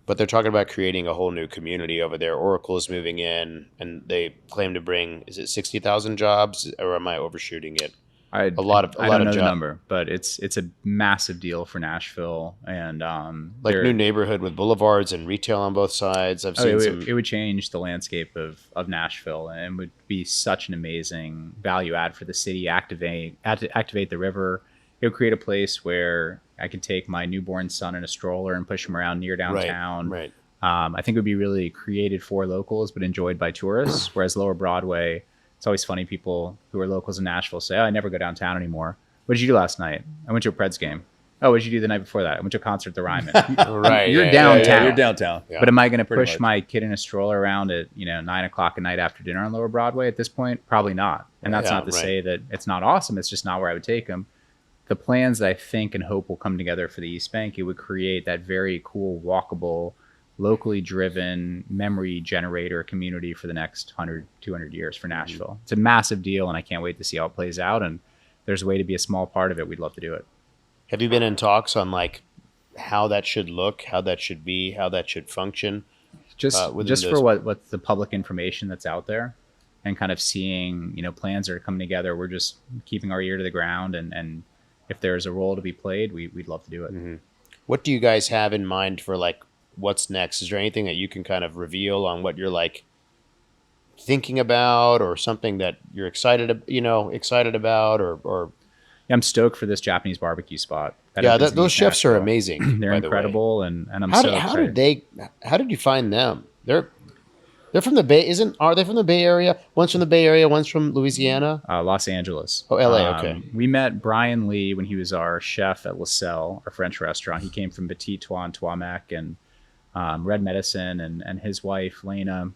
B: But they're talking about creating a whole new community over there. Oracle is moving in, and they claim to bring, is it 60,000 jobs, or am I overshooting it?
C: I don't know the number, but it's a massive deal for Nashville, and
B: like new neighborhood with boulevards and retail on both sides. I've seen
C: it would change the landscape of Nashville, and would be such an amazing value add for the city. Activate the river. It would create a place where I could take my newborn son in a stroller and push him around near downtown.
B: Right.
C: I think it would be really created for locals, but enjoyed by tourists. Whereas Lower Broadway, it's always funny, people who are locals in Nashville say, "Oh, I never go downtown anymore." What did you do last night? I went to a Preds game. Oh, what did you do the night before that? I went to a concert at the Ryman.
B: Right.
C: You're downtown.
A: Yeah, you're downtown.
B: Yeah.
C: But am I going to push my kid in a stroller around at 9:00 at night after dinner on Lower Broadway at this point? Probably not. And that's not to say that it's not awesome. It's just not where I would take them. The plans that I think and hope will come together for the East Bank, it would create that very cool, walkable, locally driven memory generator community for the next 100, 200 years for Nashville. It's a massive deal, and I can't wait to see how it plays out. And if there's a way to be a small part of it, we'd love to do it.
B: Have you been in talks on like how that should look, how that should be, how that should function?
C: Just for what's the public information that's out there, and kind of seeing plans that are coming together. We're just keeping our ear to the ground, and if there's a role to be played, we'd love to do it.
B: Mm-hmm. What do you guys have in mind for like what's next? Is there anything that you can kind of reveal on what you're like thinking about, or something that you're excited about, or
C: Yeah, I'm stoked for this Japanese barbecue spot.
B: Those chefs are amazing.
C: They're incredible, and I'm
B: How did you find them? They're from the Bay. Are they from the Bay Area? One's from the Bay Area, one's from Louisiana.
C: Los Angeles.
B: Oh, LA. Okay.
C: We met Brian Lee when he was our chef at La Selle, our French restaurant. He came from Petit Trois and Tuamac and Red Medicine, and his wife Lena.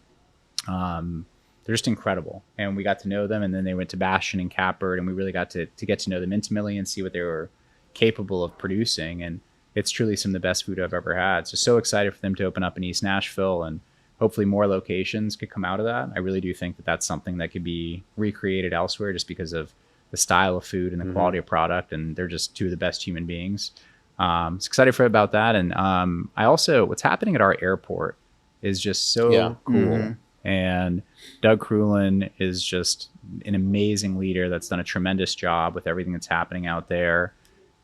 C: They're just incredible, and we got to know them. And then they went to Bastion and Catbird, and we really got to get to know them intimately and see what they were capable of producing. And it's truly some of the best food I've ever had. So excited for them to open up in East Nashville, and hopefully more locations could come out of that. I really do think that that's something that could be recreated elsewhere, just because of the style of food and the quality of product. And they're just two of the best human beings. So excited about that. And I also, what's happening at our airport is just so cool. Mm-hmm. And Doug Krulin is just an amazing leader that's done a tremendous job with everything that's happening out there.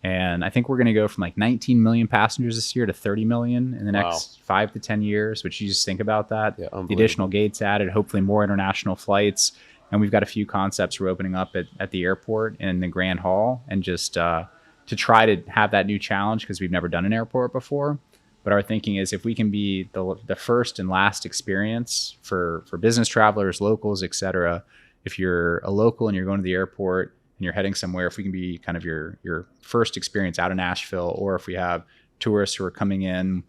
C: And I think we're going to go from like 19 million passengers this year to 30 million in the next 5 to 10 years, which you just think about that. Yeah, the additional gates added, hopefully more international flights. And we've got a few concepts we're opening up at the airport in the Grand Hall, and just to try to have that new challenge, because we've never done an airport before. But our thinking is, if we can be the first and last experience for business travelers, locals, et cetera, if you're a local and you're going to the airport and you're heading somewhere, if we can be kind of your first experience out of Nashville, or if we have tourists who are coming in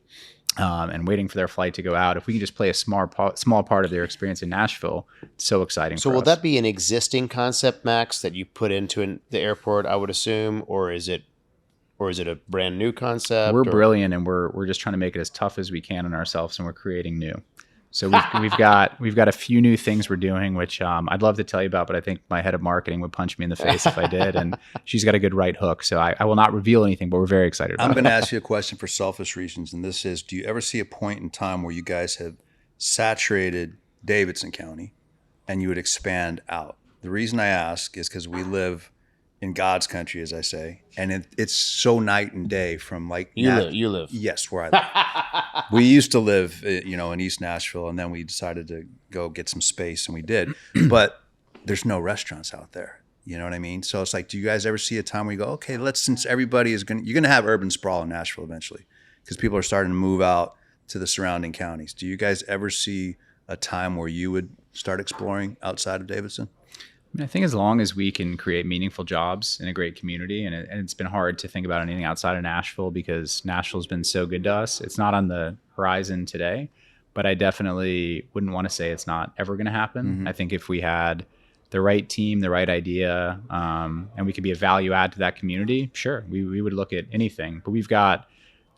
C: and waiting for their flight to go out, if we can just play a small part of their experience in Nashville, it's so exciting.
B: So will that be an existing concept, Max, that you put into the airport, I would assume, or is it a brand new concept?
C: We're brilliant, and we're just trying to make it as tough as we can on ourselves, and we're creating new. So we've got a few new things we're doing, which I'd love to tell you about, but I think my head of marketing would punch me in the face if I did, and she's got a good right hook. So I will not reveal anything, but we're very excited about it.
A: I'm going to ask you a question for selfish reasons, and this is: do you ever see a point in time where you guys have saturated Davidson County and you would expand out? The reason I ask is because we live in God's country, as I say, and it's so night and day from like
B: you live.
A: Yes, where I live. We used to live, in East Nashville, and then we decided to go get some space, and we did. But there's no restaurants out there. You know what I mean? So it's like, do you guys ever see a time where you go, okay, since everybody you're going to have urban sprawl in Nashville eventually because people are starting to move out to the surrounding counties. Do you guys ever see a time where you would start exploring outside of Davidson?
C: I think as long as we can create meaningful jobs in a great community, and it's been hard to think about anything outside of Nashville because Nashville's been so good to us. It's not on the horizon today, but I definitely wouldn't want to say it's not ever going to happen. Mm-hmm. I think if we had the right team, the right idea, and we could be a value add to that community, sure, we would look at anything. But we've got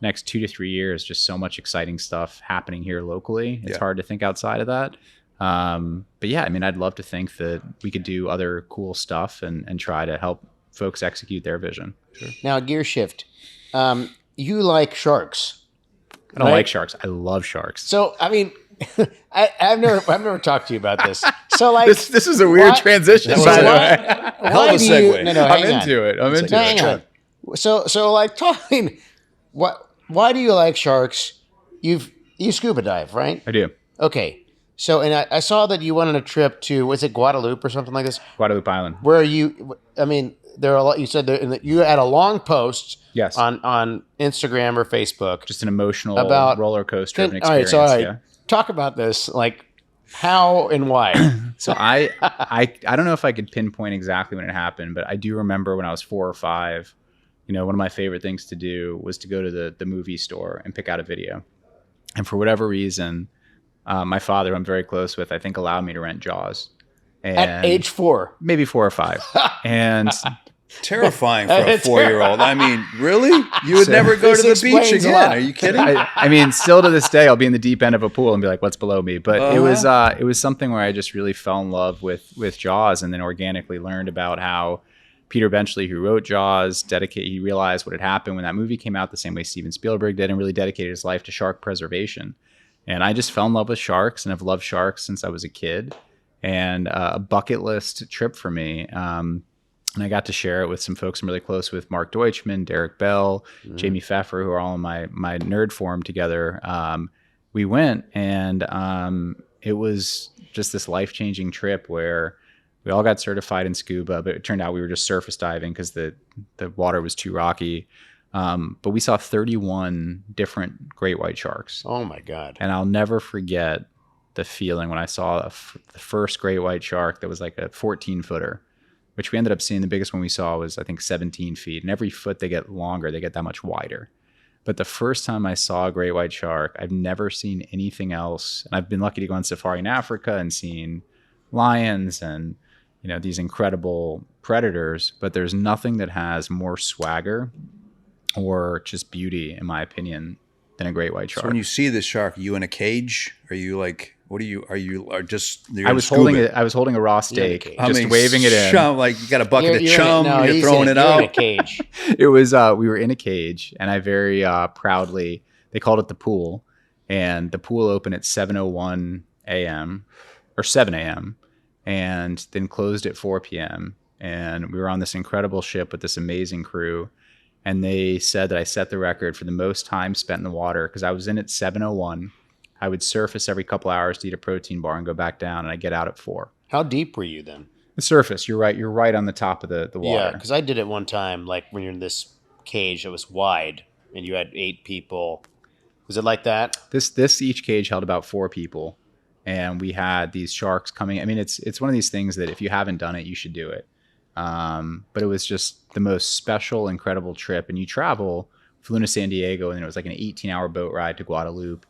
C: next 2 to 3 years, just so much exciting stuff happening here locally. It's hard to think outside of that. But yeah, I mean, I'd love to think that we could do other cool stuff and try to help folks execute their vision.
B: Sure. Now, gear shift. You like sharks.
C: I don't like sharks. I love sharks.
B: So, I mean, I've never talked to you about this. So, like,
C: this is a weird transition.
A: By the way, hell of a segue.
C: I'm into it.
B: Hang on. So, like, talking. Why do you like sharks? You scuba dive, right?
C: I do.
B: Okay. So, and I saw that you went on a trip to, was it Guadalupe or something like this?
C: Guadalupe Island.
B: Where there are a lot, you said you had a long post on Instagram or Facebook.
C: Just an emotional roller coaster of an experience.
B: All right. Talk about this, like how and why.
C: So I don't know if I could pinpoint exactly when it happened, but I do remember when I was 4 or 5, one of my favorite things to do was to go to the movie store and pick out a video. And for whatever reason, my father, who I'm very close with, I think allowed me to rent Jaws. And
B: at age 4?
C: Maybe 4 or 5. And
A: terrifying for a 4-year-old. I mean, really? You would never go to the beach again? Are you kidding?
C: I mean, still to this day, I'll be in the deep end of a pool and be like, what's below me? But it was something where I just really fell in love with Jaws, and then organically learned about how Peter Benchley, who wrote Jaws, he realized what had happened when that movie came out the same way Steven Spielberg did, and really dedicated his life to shark preservation. And I just fell in love with sharks, and I've loved sharks since I was a kid. And a bucket list trip for me. And I got to share it with some folks I'm really close with, Mark Deutschman, Derek Bell, Jamie Pfeffer, who are all in my nerd forum together. We went, and it was just this life-changing trip where we all got certified in scuba, but it turned out we were just surface diving because the water was too rocky. But we saw 31 different great white sharks.
B: Oh my God.
C: And I'll never forget the feeling when I saw the first great white shark that was like a 14-footer, which we ended up seeing. The biggest one we saw was, I think, 17 feet. And every foot they get longer, they get that much wider. But the first time I saw a great white shark, I've never seen anything else. And I've been lucky to go on safari in Africa and seen lions and these incredible predators, but there's nothing that has more swagger or just beauty, in my opinion, than a great white shark.
A: So when you see this shark, are you in a cage? Are you like, what are you? Are just?
C: I was holding a raw steak, just waving it in.
A: Like you got a bucket of chum, you're throwing it out.
B: In a cage.
C: It was. We were in a cage, and I very proudly, they called it the pool, and the pool opened at 7:01 a.m. or 7 a.m. and then closed at 4 p.m. And we were on this incredible ship with this amazing crew. And they said that I set the record for the most time spent in the water because I was in at 7:01. I would surface every couple hours to eat a protein bar and go back down, and I get out at 4.
B: How deep were you then?
C: The surface. You're right. You're right on the top of the water.
B: Yeah, because I did it one time, like when you're in this cage that was wide and you had 8 people. Was it like that?
C: This each cage held about 4 people, and we had these sharks coming. I mean, it's one of these things that if you haven't done it, you should do it. But it was just the most special, incredible trip. And you flew to San Diego, and it was like an 18-hour boat ride to Guadalupe.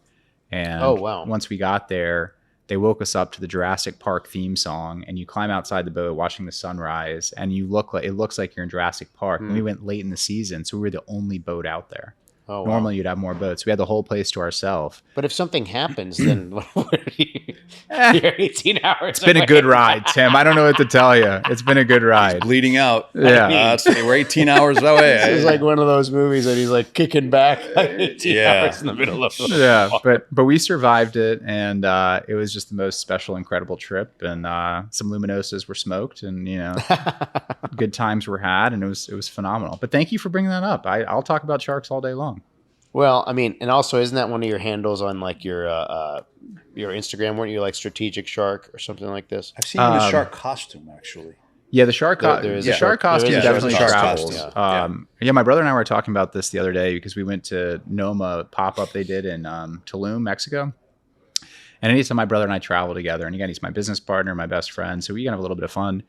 C: And once we got there, they woke us up to the Jurassic Park theme song, and you climb outside the boat watching the sunrise, and it looks like you're in Jurassic Park. And we went late in the season, so we were the only boat out there. Oh, normally you'd have more boats. We had the whole place to ourselves.
B: But if something happens, then you're 18 hours.
C: It's been a good ride, Tim. I don't know what to tell you. It's been a good ride.
A: He's bleeding out.
C: Yeah.
A: We're 18 hours away.
B: It's like one of those movies that he's like kicking back 18 hours in the middle of the
C: water. But we survived it, and it was just the most special, incredible trip. And some luminosas were smoked, and good times were had, and it was phenomenal. But thank you for bringing that up. I'll talk about sharks all day long.
B: Well, I mean, and also, isn't that one of your handles on like your Instagram? Weren't you like Strategic Shark or something like this?
A: I've seen you in a shark costume, actually.
C: Yeah, the shark costume definitely
B: shark
C: travels.
B: costume.
C: Yeah, my brother and I were talking about this the other day because we went to Noma pop-up they did in Tulum, Mexico. And anytime my brother and I travel together, and again, he's my business partner, my best friend, so we can have a little bit of fun.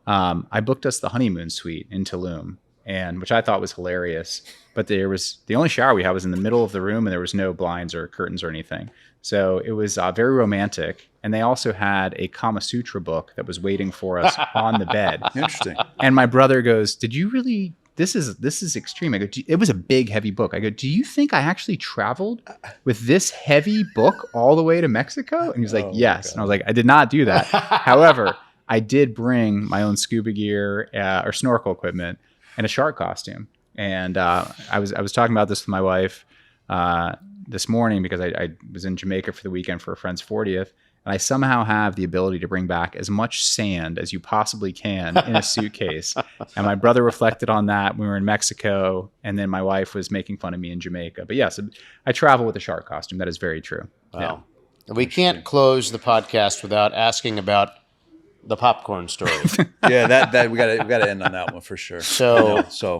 C: I booked us the honeymoon suite in Tulum, and which I thought was hilarious. But there was the only shower we had was in the middle of the room, and there was no blinds or curtains or anything. So it was very romantic. And they also had a Kama Sutra book that was waiting for us on the bed.
A: Interesting.
C: And my brother goes, "Did you really? This is extreme." I go, "It was a big, heavy book." I go, "Do you think I actually traveled with this heavy book all the way to Mexico?" And he's like, "Yes." And I was like, "I did not do that." However, I did bring my own scuba gear or snorkel equipment and a shark costume. And I was talking about this with my wife this morning because I was in Jamaica for the weekend for a friend's 40th. And I somehow have the ability to bring back as much sand as you possibly can in a suitcase. And my brother reflected on that when we were in Mexico. And then my wife was making fun of me in Jamaica. But yes, I travel with a shark costume. That is very true.
B: Wow. Yeah. We can't close the podcast without asking about the popcorn story.
A: Yeah, that we got to end on that one for sure.
B: So
A: do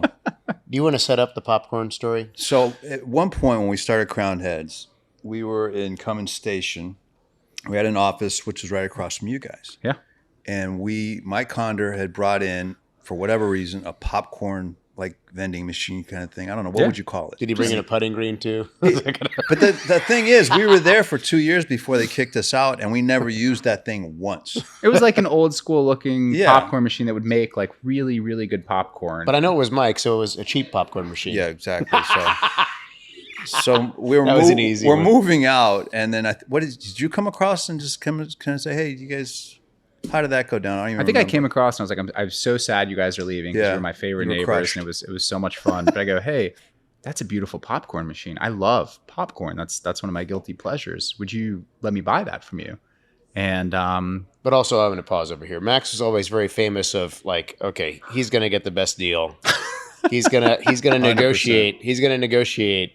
B: you want to set up the popcorn story?
A: So at one point when we started Crowned Heads, we were in Cummins Station. We had an office which was right across from you guys.
C: Yeah.
A: And Mike Conder had brought in, for whatever reason, a popcorn like vending machine kind of thing. I don't know. What would you call it?
B: Did he bring in a putting green too?
A: But the thing is, we were there for 2 years before they kicked us out, and we never used that thing once.
C: It was like an old school looking popcorn machine that would make like really, really good popcorn.
B: But I know it was Mike, so it was a cheap popcorn machine.
A: Yeah, exactly. So we're moving out, and then did you come across and just kind of say, "Hey, you guys, how did that go down?"
C: I think I came across and I was like, I'm so sad you guys are leaving because you're my favorite neighbors, crushed. And it was so much fun. But I go, "Hey, that's a beautiful popcorn machine. I love popcorn. That's one of my guilty pleasures. Would you let me buy that from you?" And
B: but also I'm going to pause over here. Max was always very famous of like, okay, he's going to get the best deal. He's gonna negotiate. He's going to negotiate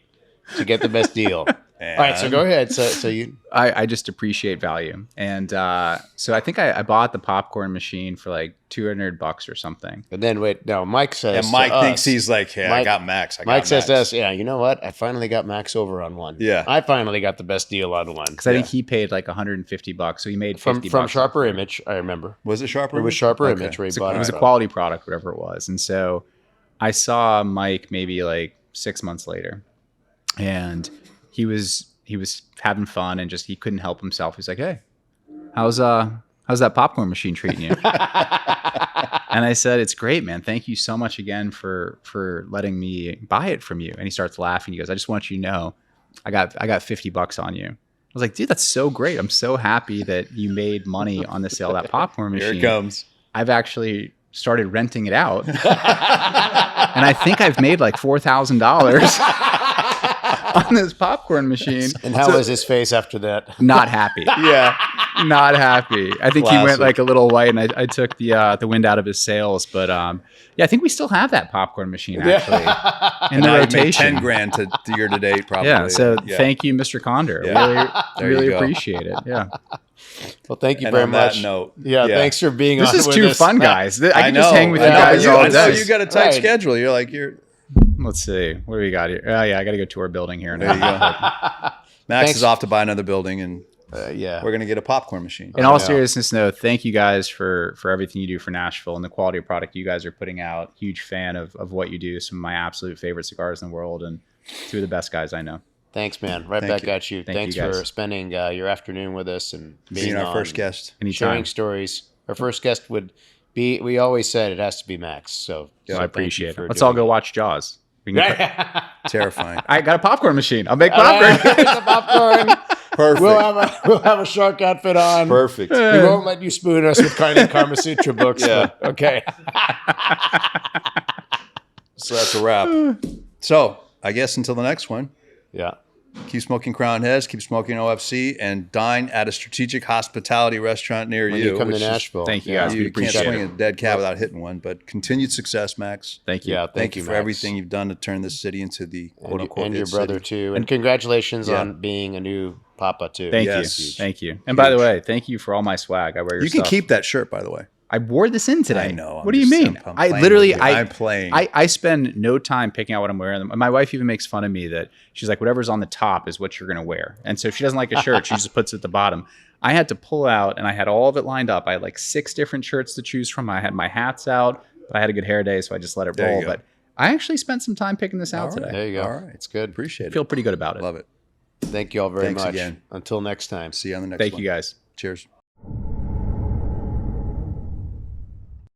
B: to get the best deal. All right, so go ahead. So you,
C: I just appreciate value, and so I think I bought the popcorn machine for like $200 or something.
B: And then Mike says,
A: and Mike thinks he's like, "Hey, I got Max."
B: Mike says to us, "Yeah, you know what? I finally got Max over on one.
A: Yeah,
B: I finally got the best deal on one."
C: Because I think he paid like $150, so he made $50
B: from Sharper Image. I remember.
A: Was it Sharper?
B: It was Sharper Image where he bought it.
C: It was a quality product, whatever it was, and so I saw Mike maybe like 6 months later. And he was having fun and he couldn't help himself. He's like, "Hey, how's that popcorn machine treating you?" And I said, "It's great, man. Thank you so much again for letting me buy it from you." And he starts laughing. He goes, "I just want you to know, I got $50 on you." I was like, "Dude, that's so great. I'm so happy that you made money on the sale of that popcorn machine."
A: Here it comes.
C: I've actually started renting it out. And I think I've made like $4,000 on this popcorn machine.
B: And how was his face after that?
C: Not happy.
A: Yeah.
C: Not happy. I think he went like a little white, and I took the wind out of his sails. But I think we still have that popcorn machine actually in the rotation.
A: $10,000 to year to date, probably.
C: Yeah. So thank you, Mr. Conder.
A: Yeah.
C: Really appreciate it. Yeah.
B: Well, thank you very much. Thanks for being on.
C: This is too fun, guys. I can just hang with you guys all day.
A: I know you got a tight schedule. You're.
C: Let's see. What do we got here? Oh, yeah, I got to go tour a building here.
A: There you go. Max is off to buy another building, and we're going to get a popcorn machine.
C: In all seriousness, though, thank you guys for everything you do for Nashville and the quality of product you guys are putting out. Huge fan of what you do. Some of my absolute favorite cigars in the world, and two of the best guys I know.
B: Thanks, man. Back at you. Thanks for spending your afternoon with us and being
A: our first guest.
B: Sharing stories. Our first guest would be, we always said it has to be Max. So
C: I appreciate it. Let's all go watch Jaws.
A: Terrifying.
C: I got a popcorn machine. I'll make popcorn.
B: Perfect. We'll have a shark outfit on.
A: Perfect.
B: We won't let you spoon us with kind of Kama Sutra books.
A: Yeah.
B: But okay.
A: So that's a wrap. So I guess until the next one.
B: Yeah.
A: Keep smoking Crowned Heads, keep smoking OFC, and dine at a strategic hospitality restaurant near
B: when you come to Nashville.
C: Thank you guys.
A: You can't swing a dead cat without hitting one, but continued success, Max.
C: Thank you.
B: Yeah,
A: thank you for
B: Max.
A: everything you've done to turn this city into the quote-unquote
B: and your brother,
A: city.
B: too. And congratulations on being a new papa, too.
C: Thank you. Thank you. And by the way, thank you for all my swag. I wear your stuff.
A: You can keep that shirt, by the way.
C: I wore this in today.
A: I know.
C: What do you mean?
A: I'm playing.
C: I spend no time picking out what I'm wearing. My wife even makes fun of me that she's like, whatever's on the top is what you're going to wear. And so if she doesn't like a shirt, she just puts it at the bottom. I had to pull out, and I had all of it lined up. I had like 6 different shirts to choose from. I had my hats out, but I had a good hair day, so I just let it roll. But I actually spent some time picking this out today.
B: There you go.
A: All right.
B: It's good.
A: Appreciate it.
C: Feel pretty good about it.
A: Love it.
B: Thank you all very
A: Thanks
B: much.
A: again.
B: Until next time.
A: See you on the next one.
C: Thank you guys.
A: Cheers.